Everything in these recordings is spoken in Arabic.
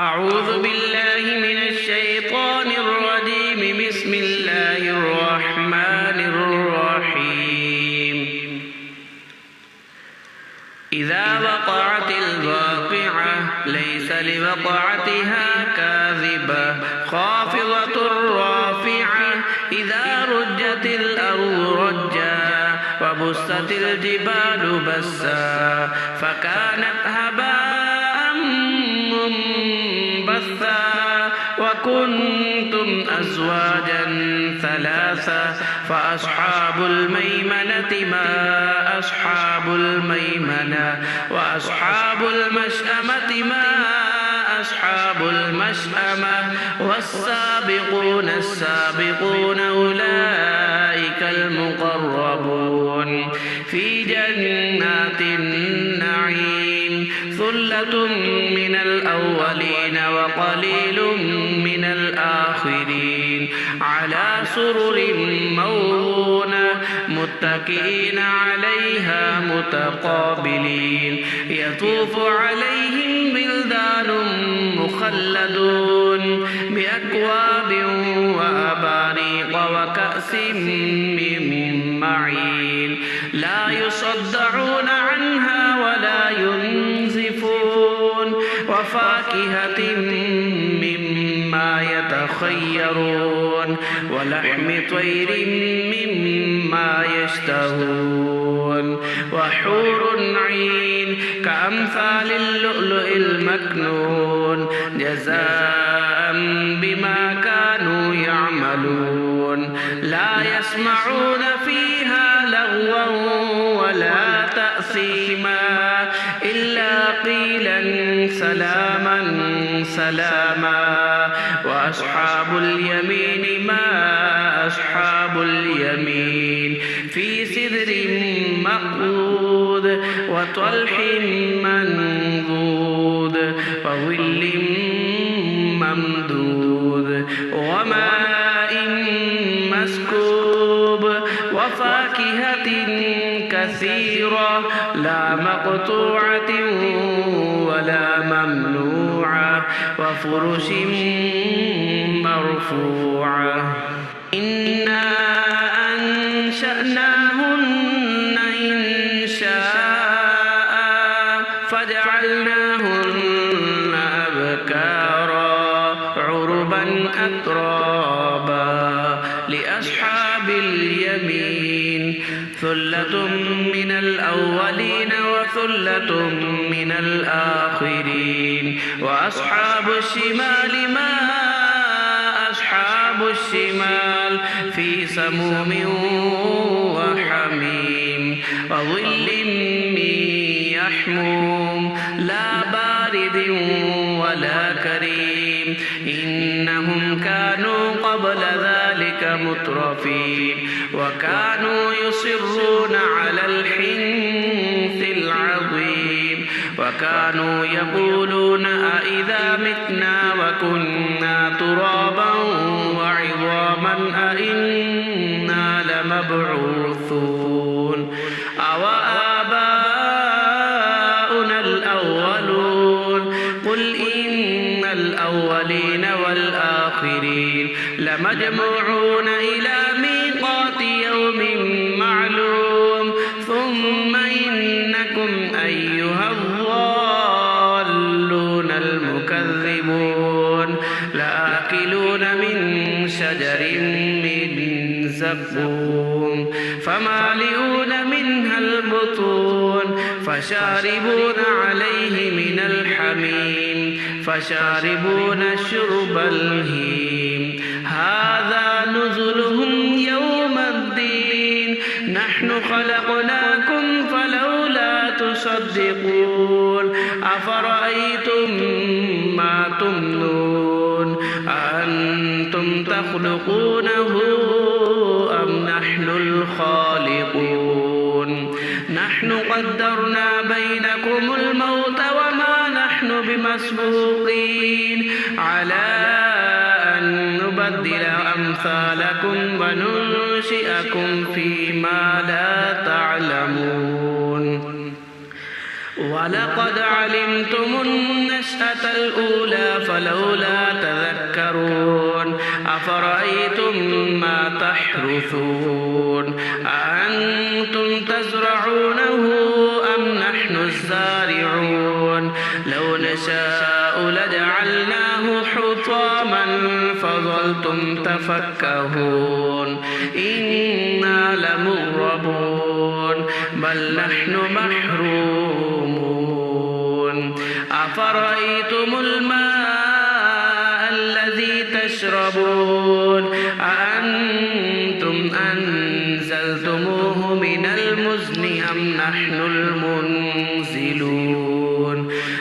أعوذ بالله من الشيطان الرجيم. بسم الله الرحمن الرحيم. إذا وقعت الواقعة ليس لوقعتها كاذبة خافضة رافعة إذا رجت الأرض رجا وبست الجبال بسا فكانت هباء منبثا وكنتم أزواجا ثلاثا فأصحاب الميمنة ما أصحاب الميمنة وأصحاب المشأمة ما أصحاب المشأمة والسابقون السابقون أولئك المقربون في جنات النعيم. ثلة من الأولين وقليل من الآخرين على سرر موضونة متكئين عليها متقابلين يطوف عليهم بلدان مخلدون بأكواب وأباريق وكأس من معين لا يصدعون عنها ولا ينزفون وفاكهة مما يتخيرون ولحم طير مما يشتهون وحور عين كأمثال اللؤلؤ المكنون جزاء بما كانوا يعملون. لا يسمعون فيها لغوا ولا تأثيما إلا قيلا سلاما سلاما. وأصحاب اليمين ما أصحاب اليمين في سدر مخضود وطلح منضود وظل ممدود وماء مسكوب وفاكهة كثيرة لا مقطوعة ولا ممنوعة وفرش مرفوعة. إنا أنشأناهن إنشاء فجعلناهن أبكارا عربا أترابا لأصحاب اليمين. ثلة من الأولين وثلة من الآخرين. وأصحاب الشمال ما أصحاب الشمال في سموم وحميم وظل من يحموم لا بارد ولا كريم. إنهم كانوا قبل ذلك مترفين وكانوا يصرون على الحنث العظيم وكانوا يقولون أإذا متنا وكنا ترابا وعظاما أإنا لمبعوثون أوآباؤنا الأولون قل إن الأولين والآخرين لمجموعون إلى ميقات يوم معلوم ثم إنكم أيها الضالون المكذبون لآكلون من شجر من زقوم فمالئون منها البطون فشاربون عليه من الحميم فشاربون شرب الهيم. هذا نزلهم يوم الدين نحن خلقناكم فلولا تصدقون أفرأيتم ما تمنون أأنتم تخلقونه أم نحن الخالقون. نحن قدرنا بينكم الموت وما نحن بمسبوقين على أن نبدل أمثالكم وننشئكم فيما لا تعلمون. ولقد علمتم النشأة الأولى فلولا تذكرون أفرأيتم ما تحرثون أأنتم تزرعونه أم نحن الزارعون لو نشاء لجعلناه حطاما فظلتم تفكهون إنا لمغرمون بل نحن محرومون أفرأيتم الماء الذي تشربون أأنتم أنزلتموه من المزن أم نحن المنزلون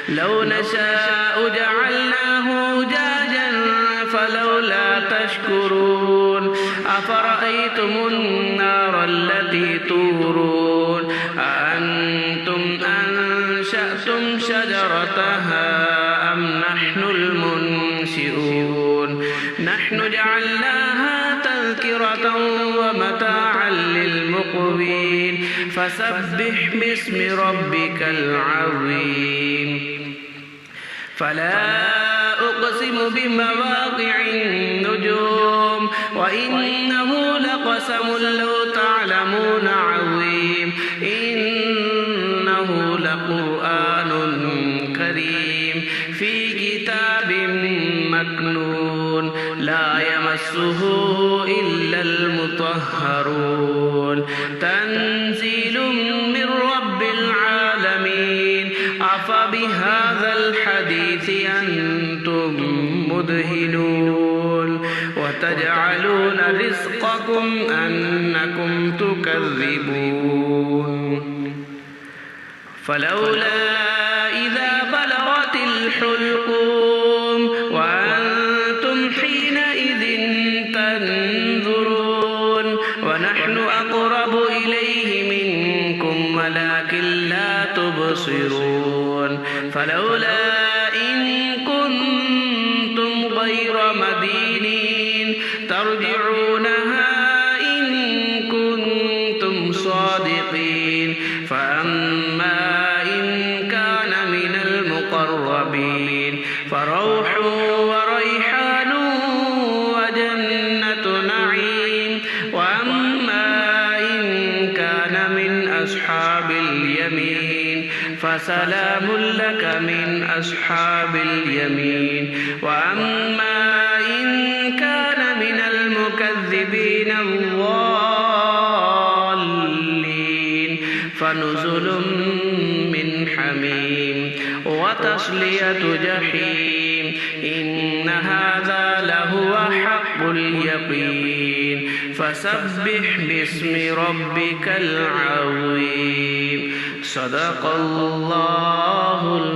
لو نشاء جعلناه أجاجا فلولا تشكرون أفرأيتم النار التي تورون أأنتم أنشأتم شجرتها أم نحن المنشئون نحن جعلناها تذكرة ومتاعا للمقوين فسبح باسم ربك العظيم فلا أقسم بمواقع النجوم وإنه لقسم لو تعلمون عظيم إنه لقرآن كريم في كتاب مكنون لا يمسه إلا المطهرون تنزيل من رب العالمين أفبهذا الحديث أنتم مدهنون وتجعلون رزقكم أنكم تكذبون فلولا إذا بلغت الحلقوم وأنتم حينئذ تنظرون ونحن أقرب إليه منكم ولكن لا تبصرون فلولا إن كنتم غير مدينين ترجعونها إن كنتم صادقين فأما إن كان من المقربين فروح وريحان وجنة نعيم وأما إن كان من أصحاب اليمين فسلام لك من أصحاب اليمين وأما إن كان من المكذبين الضالين فنزل من حميم وتصلية جحيم إن هذا لهو حق اليقين فسبح باسم ربك العظيم صدق الله